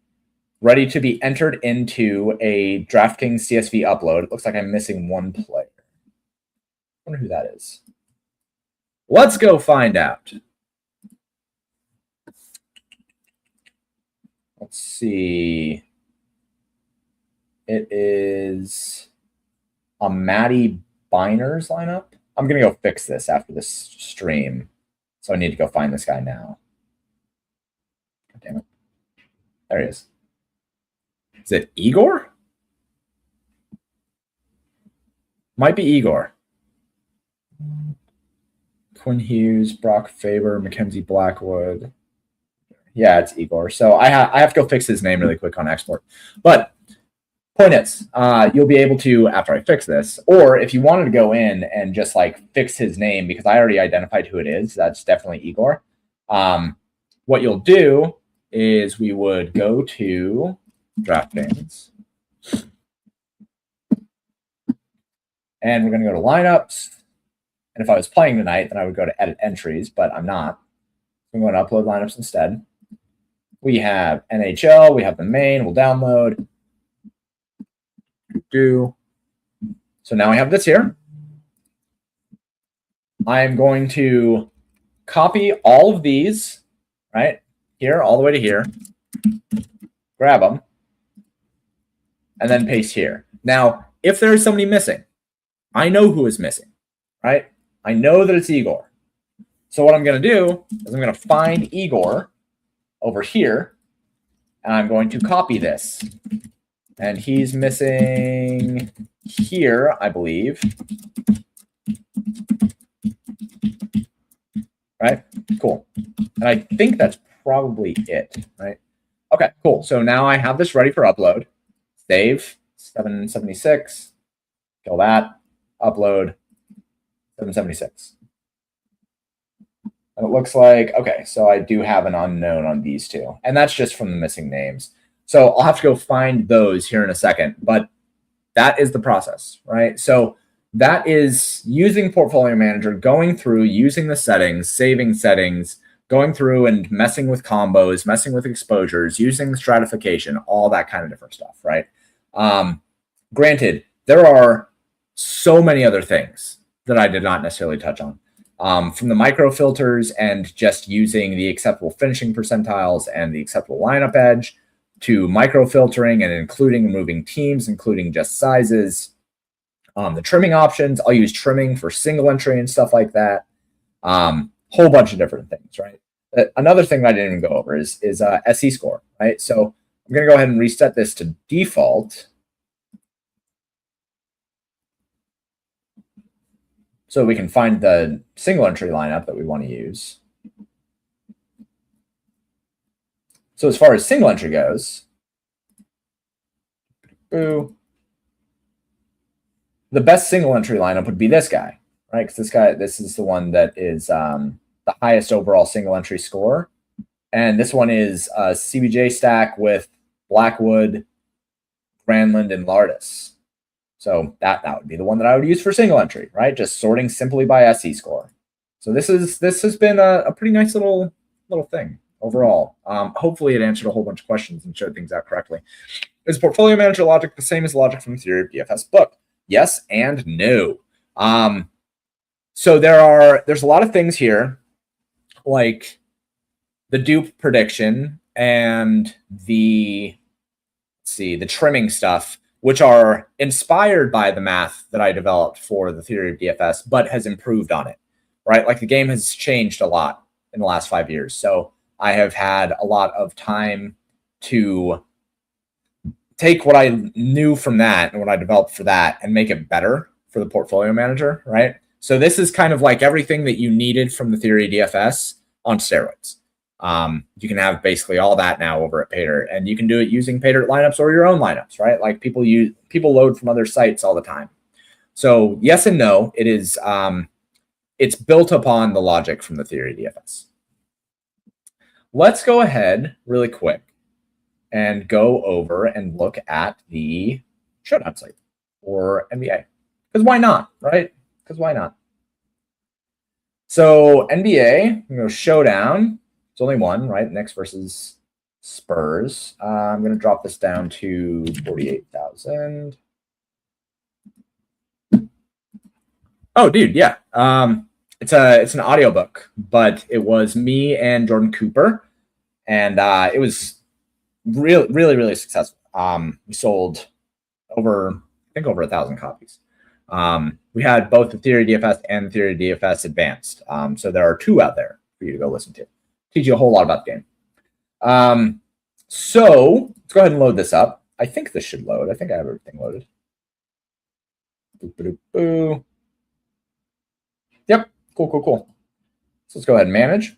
ready to be entered into a DraftKings CSV upload. It looks like I'm missing one player. I wonder who that is. Let's go find out. Let's see. It is a Matty Biners lineup. I'm going to go fix this after this stream. So I need to go find this guy now. God damn it. There he is. Is it Igor? Might be Igor. Quinn Hughes, Brock Faber, Mackenzie Blackwood. Yeah, it's Igor. So I have to go fix his name really quick on export. But point is, you'll be able to, after I fix this, or if you wanted to go in and just like fix his name, because I already identified who it is, that's definitely Igor. What you'll do is we would go to DraftKings. And we're going to go to lineups. And if I was playing tonight, then I would go to edit entries, but I'm not. I'm going to upload lineups instead. We have NHL. We have the main. We'll download. So now I have this here. I'm going to copy all of these, right? Here, all the way to here. Grab them. And then paste here. Now, if there is somebody missing, I know who is missing, right? I know that it's Igor. So what I'm going to do is I'm going to find Igor over here, and I'm going to copy this. And he's missing here, I believe. Right? Cool. And I think that's probably it, right? Okay, cool. So now I have this ready for upload. Save, 776. Kill that. Upload, 776. And it looks like, okay, so I do have an unknown on these two. And that's just from the missing names. So I'll have to go find those here in a second. But that is the process, right? So that is using Portfolio Manager, going through, using the settings, saving settings, going through and messing with combos, messing with exposures, using stratification, all that kind of different stuff, right? Granted, there are so many other things that I did not necessarily touch on. From the micro filters and just using the acceptable finishing percentiles and the acceptable lineup edge to micro filtering and including and moving teams, including just sizes. The trimming options, I'll use trimming for single entry and stuff like that. Whole bunch of different things, right? Another thing that I didn't even go over is SE score, right? So I'm going to go ahead and reset this to default. So we can find the single entry lineup that we want to use. So as far as single entry goes, the best single entry lineup would be this guy, right? Because this is the one that is the highest overall single entry score. And this one is a CBJ stack with Blackwood, Granlund, and Lardis. So that would be the one that I would use for single entry, right? Just sorting simply by SE score. So this has been a pretty nice little thing overall. Hopefully it answered a whole bunch of questions and showed things out correctly. Is Portfolio Manager logic the same as logic from the Theory of DFS book? Yes and no. So there's a lot of things here, like the dupe prediction and the trimming stuff, which are inspired by the math that I developed for the Theory of DFS, but has improved on it, right? Like the game has changed a lot in the last 5 years. So I have had a lot of time to take what I knew from that and what I developed for that and make it better for the Portfolio Manager, right? So this is kind of like everything that you needed from the Theory of DFS on steroids. You can have basically all that now over at Paydirt, and you can do it using Paydirt lineups or your own lineups, right? Like people load from other sites all the time. So yes and no, it is. It's built upon the logic from the Theory of DFS. Let's go ahead really quick and go over and look at the Showdown slate for NBA. Because why not, right? Because why not? So NBA, we go Showdown. It's only one, right? Knicks versus Spurs. I'm going to drop this down to 48,000. Oh, dude, yeah. It's an audiobook, but it was me and Jordan Cooper, and it was really, really, really successful. We sold over 1,000 copies. We had both the Theory DFS and Theory DFS Advanced. So there are two out there for you to go listen to. Teach you a whole lot about the game. So let's go ahead and load this up. I think this should load. I think I have everything loaded. Boop. Yep. Cool. So let's go ahead and manage.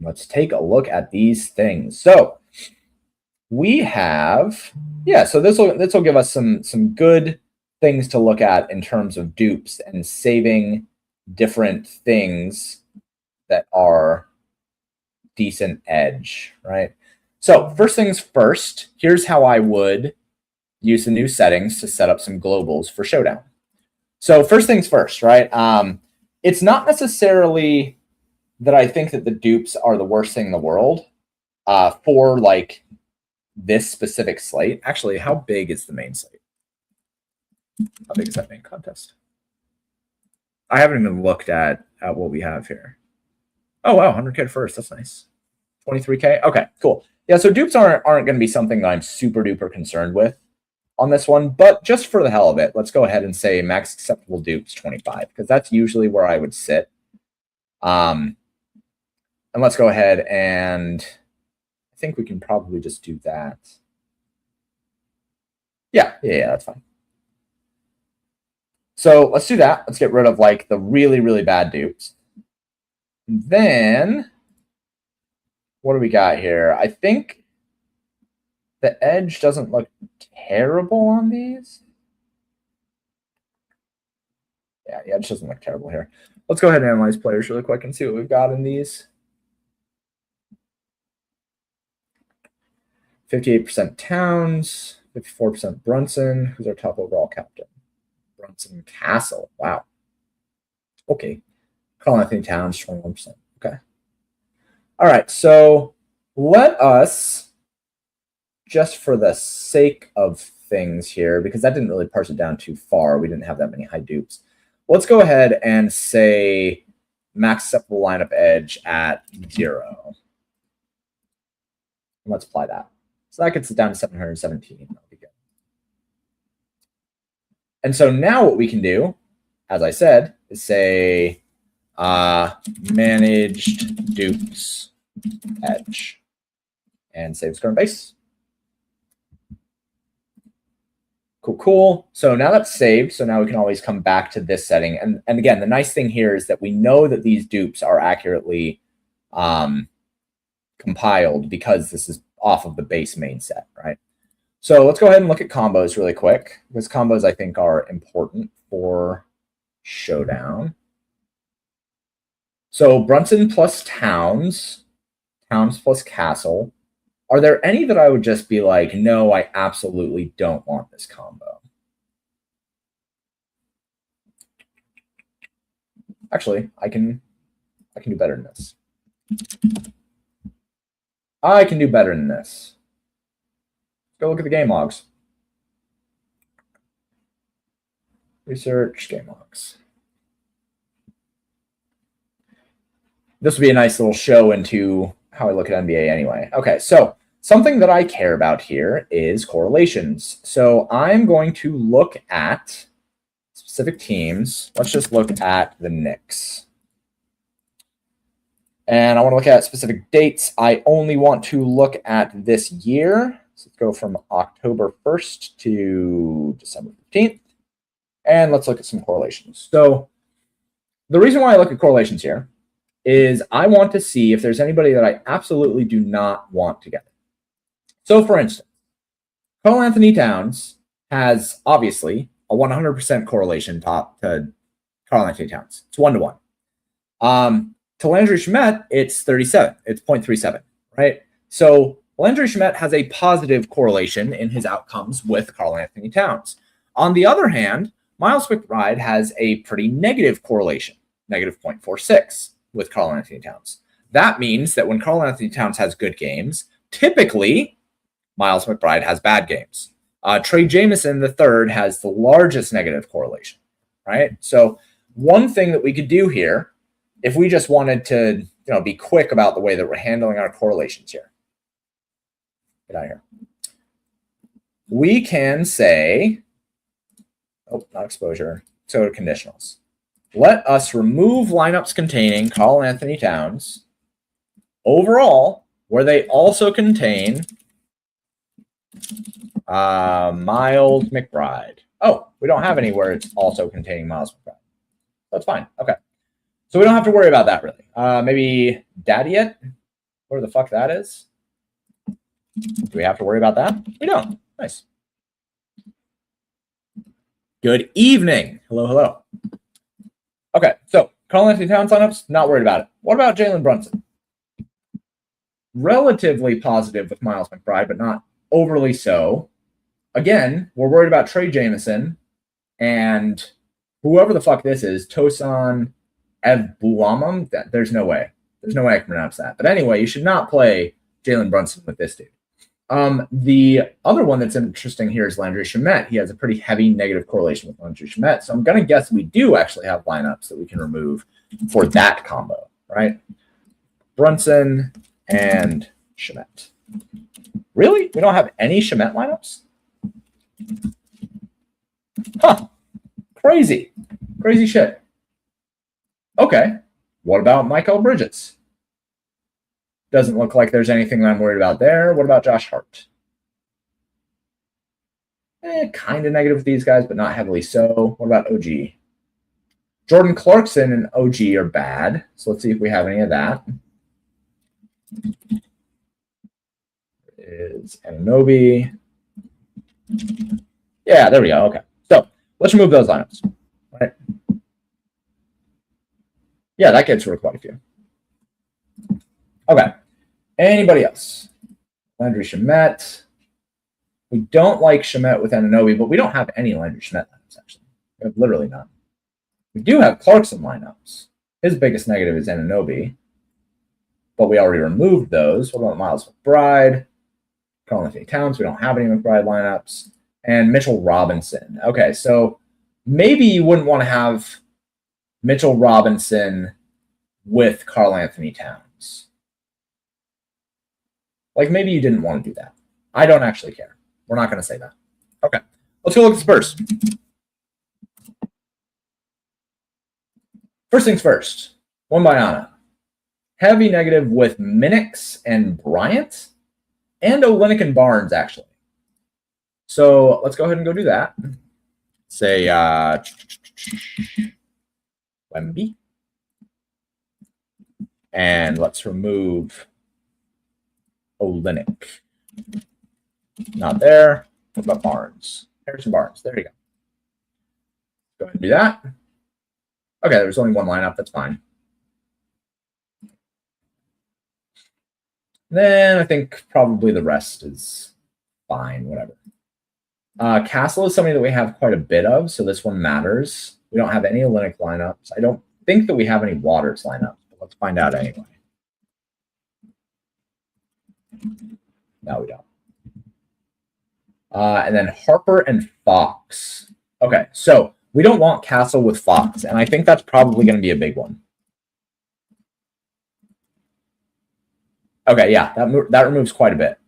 Let's take a look at these things. So we have, so this will give us some good things to look at in terms of dupes and saving different things that are decent edge, right? So first things first, here's how I would use the new settings to set up some globals for Showdown. So first things first, right? It's not necessarily that I think that the dupes are the worst thing in the world for like this specific slate. Actually, how big is the main slate? How big is that main contest? I haven't even looked at what we have here. Oh, wow, 100K first. That's nice. 23K. Okay, cool. Yeah, so dupes aren't going to be something that I'm super duper concerned with on this one, but just for the hell of it, let's go ahead and say max acceptable dupes 25, because that's usually where I would sit. And let's go ahead and I think we can probably just do that. Yeah, that's fine. So let's do that. Let's get rid of like the really, really bad dupes. And then what do we got here? I think the edge doesn't look terrible on these. Yeah, the edge doesn't look terrible here. Let's go ahead and analyze players really quick and see what we've got in these. 58% Towns, 54% Brunson. Who's our top overall captain? Brunson Castle. Wow. Okay. Karl-Anthony Towns, 21%. Okay. All right. So let us, just for the sake of things here, because that didn't really parse it down too far. We didn't have that many high dupes. Let's go ahead and say max acceptable lineup edge at 0. Let's apply that. So that gets it down to 717. That'll be good. And so now what we can do, as I said, is say managed dupes edge and save as current base. Cool. So now that's saved. So now we can always come back to this setting. And again, the nice thing here is that we know that these dupes are accurately compiled because this is off of the base main set, right? So let's go ahead and look at combos really quick, because combos I think are important for Showdown. So Brunson plus Towns, Towns plus Castle. Are there any that I would just be like, no, I absolutely don't want this combo? Actually, I can do better than this. I can do better than this. Go look at the game logs. Research game logs. This would be a nice little show into how I look at NBA anyway. Okay, so something that I care about here is correlations. So I'm going to look at specific teams. Let's just look at the Knicks. And I want to look at specific dates. I only want to look at this year. So let's go from October 1st to December 15th. And let's look at some correlations. So the reason why I look at correlations here is I want to see if there's anybody that I absolutely do not want together. So for instance, Karl-Anthony Towns has obviously a 100% correlation top to Karl-Anthony Towns. It's 1-to-1. To Landry Shamet, it's 37. It's 0.37, right? So Landry Shamet has a positive correlation in his outcomes with Karl-Anthony Towns. On the other hand, Miles McBride has a pretty negative correlation, negative 0.46 with Karl-Anthony Towns. That means that when Karl-Anthony Towns has good games, typically Miles McBride has bad games. Trey Jameson III has the largest negative correlation, right? So one thing that we could do here, if we just wanted to, be quick about the way that we're handling our correlations here. Get out of here. We can say, not exposure, so conditionals. Let us remove lineups containing Karl-Anthony Towns overall, where they also contain Miles McBride. Oh, we don't have any where it's also containing Miles McBride. That's fine. Okay. So we don't have to worry about that really. Maybe Daddiet, where the fuck that is. Do we have to worry about that? We don't. Nice. Good evening. Hello. Okay, so Karl-Anthony Towns lineups, not worried about it. What about Jalen Brunson? Relatively positive with Miles McBride, but not overly so. Again, we're worried about Trey Jameson and whoever the fuck this is, Tosan Evbulamam. There's no way. There's no way I can pronounce that. But anyway, you should not play Jalen Brunson with this dude. The other one that's interesting here is Landry Shamet. He has a pretty heavy negative correlation with Landry Shamet. So I'm going to guess we do actually have lineups that we can remove for that combo, right? Brunson and Shamet. Really? We don't have any Shamet lineups? Huh. Crazy. Crazy shit. Okay. What about Mikal Bridges? Doesn't look like there's anything that I'm worried about there. What about Josh Hart? kind of negative with these guys, but not heavily so. What about OG? Jordan Clarkson and OG are bad. So let's see if we have any of that. Is Anunoby. Yeah, there we go. Okay. So let's remove those lineups. All right. Yeah, that gets rid of quite a few. Okay. Anybody else? Landry Shamet. We don't like Shamet with Anunoby, but we don't have any Landry Shamet lineups, actually. We have literally none. We do have Clarkson lineups. His biggest negative is Anunoby, but we already removed those. What about Miles McBride? Karl-Anthony Towns. We don't have any McBride lineups. And Mitchell Robinson. Okay, so maybe you wouldn't want to have Mitchell Robinson with Karl-Anthony Towns. Like, maybe you didn't want to do that. I don't actually care. We're not going to say that. Okay, let's go look at Spurs. First things first, Wembanyama. Heavy negative with Minix and Bryant, and Olynyk and Barnes, actually. So let's go ahead and go do that. Say Wemby. And let's remove Olynyk. Not there. What about Barnes? Harrison Barnes. There you go. Go ahead and do that. Okay, there's only one lineup. That's fine. Then I think probably the rest is fine, whatever. Castle is something that we have quite a bit of, so this one matters. We don't have any Olynyk lineups. I don't think that we have any Waters lineups, but let's find out anyway. No, we don't. And then Harper and Fox. Okay, so we don't want Castle with Fox, and I think that's probably going to be a big one. Okay, yeah, that removes quite a bit.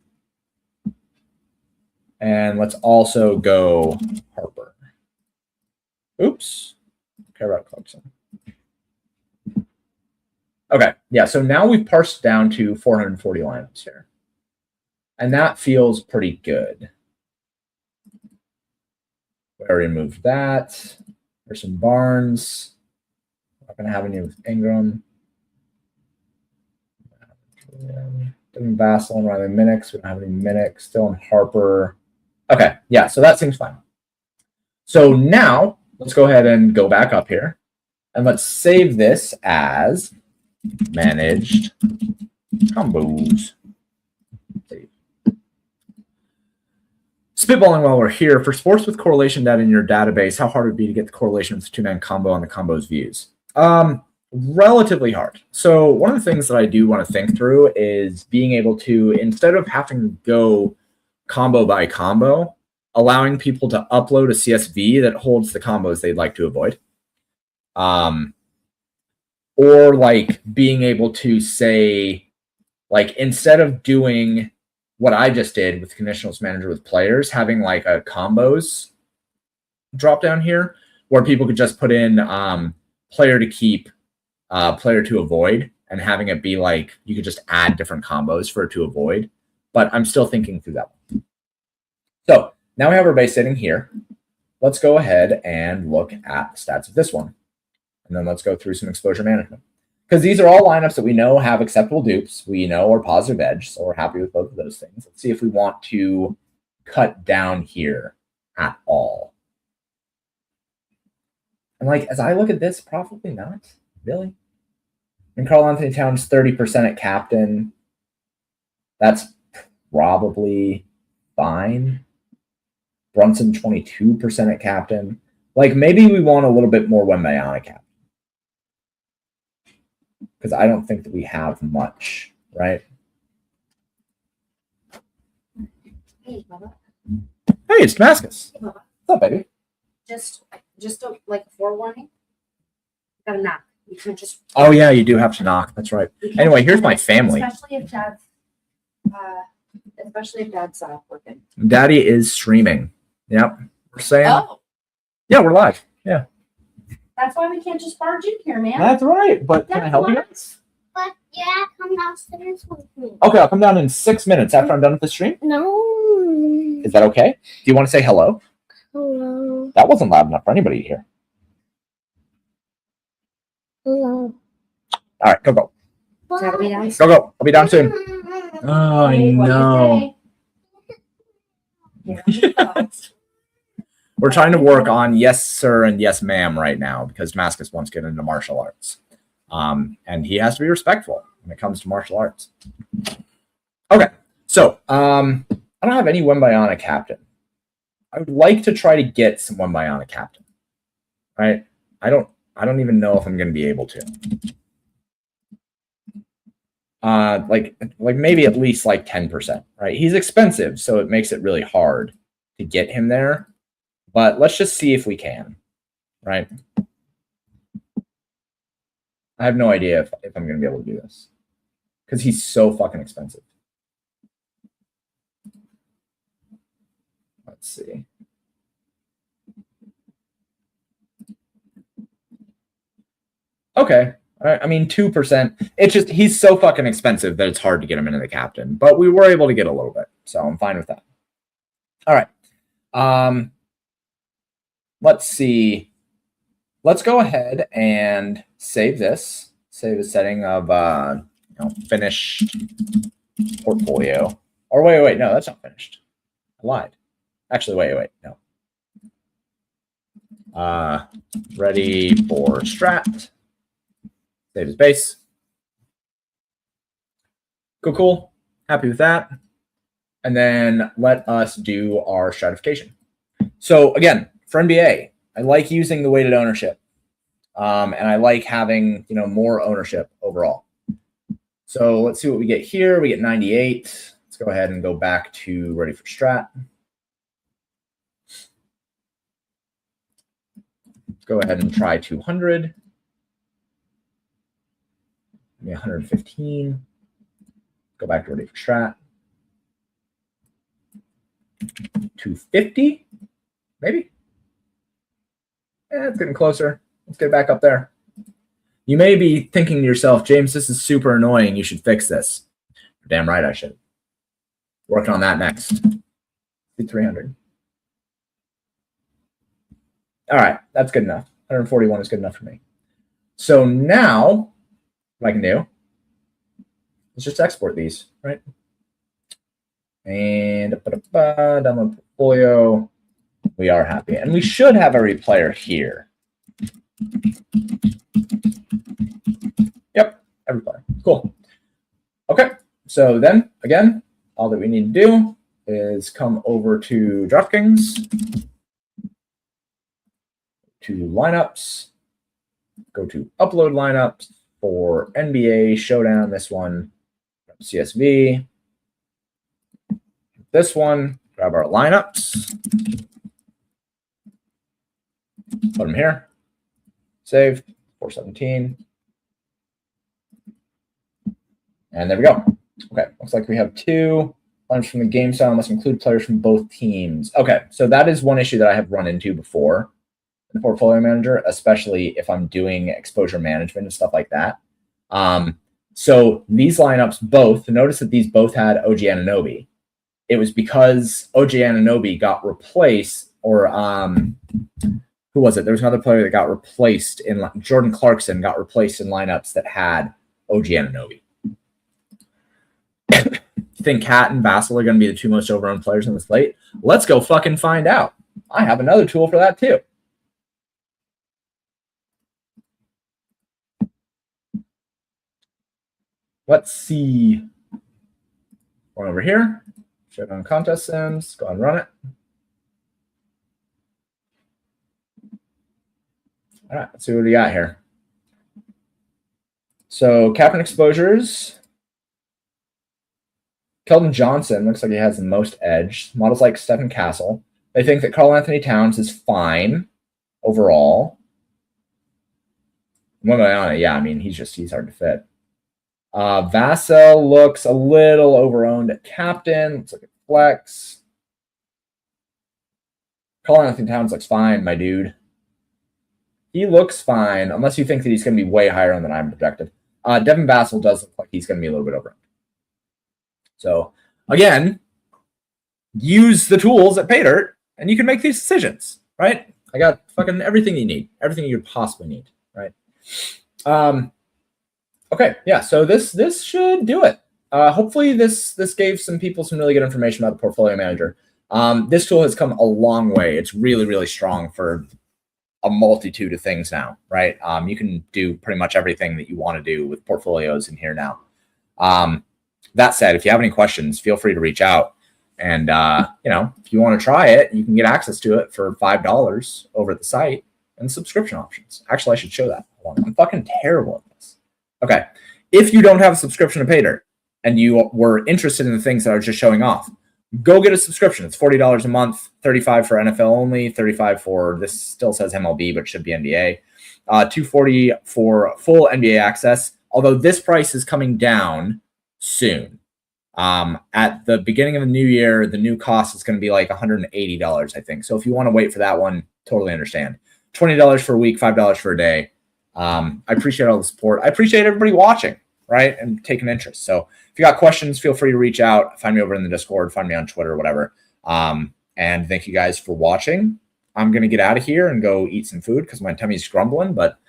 And let's also go Harper. Oops. Care about Clarkson. Okay, yeah, so now we've parsed down to 440 lineups here. And that feels pretty good. We already removed that. There's some Barnes. Not going to have any with Ingram. Devin Vassell and Riley Minix. We don't have any Minix. Still in Harper. Okay, yeah, so that seems fine. So now let's go ahead and go back up here. And let's save this as managed combos. Save. Spitballing while we're here, for sports with correlation data in your database, how hard would it be to get the correlation with the two-man combo on the combos views? Relatively hard. So one of the things that I do want to think through is being able to, instead of having to go combo by combo, allowing people to upload a CSV that holds the combos they'd like to avoid. Or like being able to say, like, instead of doing what I just did with Conditionals Manager with players, having like a combos drop down here where people could just put in player to keep, player to avoid, and having it be like you could just add different combos for it to avoid. But I'm still thinking through that one. So now we have our base sitting here. Let's go ahead and look at the stats of this one. And then let's go through some exposure management. Because these are all lineups that we know have acceptable dupes. We know are positive edge, so we're happy with both of those things. Let's see if we want to cut down here at all. And like, as I look at this, probably not, really. And Karl-Anthony Towns 30% at captain. That's probably fine. Brunson 22% at captain. Like, maybe we want a little bit more Wembanyama captain. Because I don't think that we have much, right? Hey, Bubba. Hey, it's Damascus. Hey, Bubba. What's up, baby? Just like a forewarning. You gotta knock. You can't just. Oh yeah, you do have to knock. That's right. Anyway, here's my family. Especially if Dad's working. Daddy is streaming. Yep, we're saying. Oh. Yeah, we're live. Yeah. That's why we can't just barge in here, man. That's right. But can I help you guys? But yeah, come downstairs with me. Okay, I'll come down in 6 minutes after I'm done with the stream. No. Is that okay? Do you want to say hello? Hello. That wasn't loud enough for anybody to hear. Hello. All right, go. Gotta be down. Go. I'll be down soon. Oh, I know. We're trying to work on yes, sir, and yes, ma'am right now because Damascus wants to get into martial arts. And he has to be respectful when it comes to martial arts. Okay, so I don't have any Wembayana captain. I would like to try to get some Wembayana captain. Right? I don't even know if I'm going to be able to. Like maybe at least like 10%. Right? He's expensive, so it makes it really hard to get him there. But let's just see if we can. Right? I have no idea if I'm going to be able to do this because he's so fucking expensive. Let's see. Okay. I mean, 2%. It's just he's so fucking expensive that it's hard to get him into the captain. But we were able to get a little bit, so I'm fine with that. All right. Let's see. Let's go ahead and save this. Save a setting of finished portfolio. Or wait, no, that's not finished. I lied. Actually, wait, no. Ready for strat. Save as base. Cool. Happy with that. And then let us do our stratification. So again, for NBA, I like using the weighted ownership. And I like having, more ownership overall. So let's see what we get here. We get 98. Let's go ahead and go back to ready for strat. Let's go ahead and try 200. Maybe 115. Go back to ready for strat. 250, maybe. Yeah, it's getting closer. Let's get back up there. You may be thinking to yourself, James, this is super annoying. You should fix this. You're damn right I should. Working on that next. 300. All right, that's good enough. 141 is good enough for me. So now, what I can do is just export these, right? And download portfolio. We are happy. And we should have every player here. Yep, every player. Cool. Okay, so then, again, all that we need to do is come over to DraftKings, to lineups, go to upload lineups for NBA Showdown, this one, CSV. This one, grab our lineups, put them here, save, 417. And there we go. Okay, looks like we have two. Lineups from the game style must include players from both teams. Okay, so that is one issue that I have run into before in the portfolio manager, especially if I'm doing exposure management and stuff like that. So these lineups both, notice that these both had OG Anunoby. It was because OG Anunoby got replaced, or who was it? There was another player that got replaced in Jordan Clarkson got replaced in lineups that had OG Anunoby. You think Cat and Vassell are going to be the two most overowned players on the slate? Let's go fucking find out. I have another tool for that too. Let's see. Going over here. Showdown contest sims. Go ahead and run it. All right, let's see what we got here. So captain exposures. Keldon Johnson looks like he has the most edge. Models like Stephen Castle. They think that Karl Anthony Towns is fine overall. Wembayana, yeah, I mean, he's hard to fit. Vassell looks a little overowned at captain. Let's look at flex. Karl Anthony Towns looks fine, my dude. He looks fine, unless you think that he's going to be way higher on than I'm projected. Devin Vassell does look like he's going to be a little bit overowned. So, again, use the tools at PayDirt and you can make these decisions, right? I got fucking everything you need, everything you could possibly need, right? Okay, yeah, so this should do it. Hopefully this gave some people some really good information about the portfolio manager. This tool has come a long way. It's really, really strong for a multitude of things now, right? You can do pretty much everything that you want to do with portfolios in here now. That said, if you have any questions, feel free to reach out. And, if you want to try it, you can get access to it for $5 over at the site and subscription options. Actually, I should show that. I'm fucking terrible at this. Okay. If you don't have a subscription to Paydirt and you were interested in the things that are just showing off, go get a subscription. It's $40 a month, $35 for NFL only, $35 for, this still says MLB, but should be NBA, $240 for full NBA access, although this price is coming down soon. At the beginning of the new year, the new cost is going to be like $180, I think. So if you want to wait for that one, totally understand. $20 for a week, $5 for a day. I appreciate all the support. I appreciate everybody watching, right, and taking interest. So if you got questions, feel free to reach out. Find me over in the Discord. Find me on Twitter, whatever. And thank you guys for watching. I'm going to get out of here and go eat some food because my tummy's grumbling. But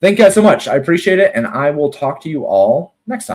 thank you guys so much. I appreciate it, and I will talk to you all next time.